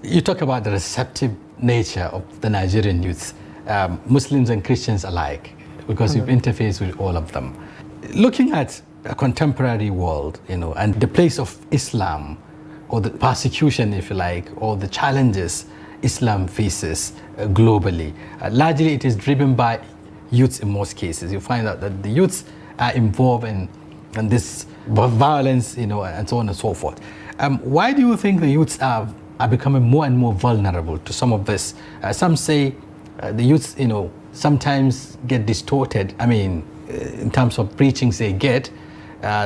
You talk about the receptive nature of the Nigerian youth, Muslims and Christians alike, because you've interfaced with all of them. Looking at a contemporary world, and the place of Islam, or the persecution, if you like, or the challenges Islam faces globally, largely it is driven by youths in most cases. You find out that the youths are involved in this violence, and so on and so forth. Why do you think the youths are becoming more and more vulnerable to some of this? Some say the youths, sometimes get distorted. I mean, in terms of preachings they get,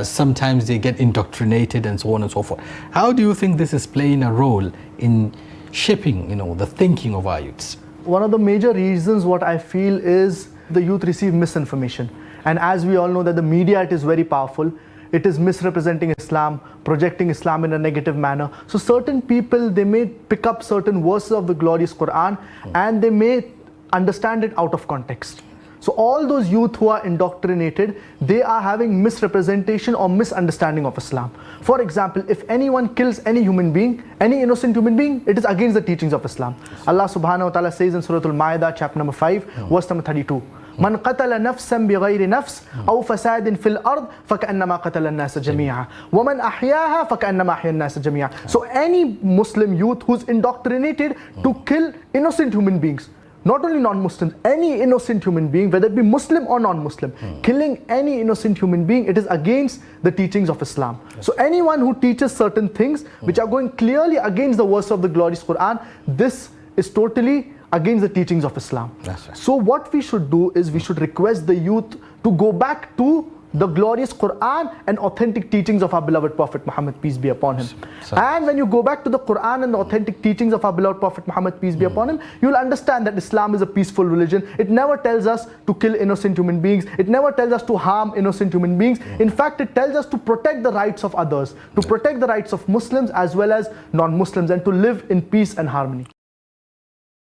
sometimes they get indoctrinated and so on and so forth. How do you think this is playing a role in shaping, the thinking of our youths? One of the major reasons what I feel is the youth receive misinformation. And as we all know that the media, it is very powerful. It is misrepresenting Islam, projecting Islam in a negative manner. So certain people, they may pick up certain verses of the glorious Quran and they may understand it out of context. So all those youth who are indoctrinated, they are having misrepresentation or misunderstanding of Islam. For example, if anyone kills any human being, any innocent human being, it is against the teachings of Islam. Allah subhanahu wa ta'ala says in Surah Al-Ma'idah, chapter number 5, verse number 32. من قتل نفسا بغير نفس أو فساد في الأرض فكأنما قتل الناس جميعا ومن أحياها فكأنما أحيا الناس جميعا. So any Muslim youth who's indoctrinated to kill innocent human beings, not only non-Muslims, any innocent human being, whether it be Muslim or non-Muslim, killing any innocent human being, it is against the teachings of Islam. So anyone who teaches certain things which are going clearly against the verse of the glorious Quran, this is totally against the teachings of Islam. That's right. So what we should do is we should request the youth to go back to the glorious Quran and authentic teachings of our beloved Prophet Muhammad, peace be upon him. And when you go back to the Quran and the authentic teachings of our beloved Prophet Muhammad, peace be upon him, you will understand that Islam is a peaceful religion. It never tells us to kill innocent human beings. It never tells us to harm innocent human beings. In fact, it tells us to protect the rights of others, to protect the rights of Muslims as well as non-Muslims, and to live in peace and harmony.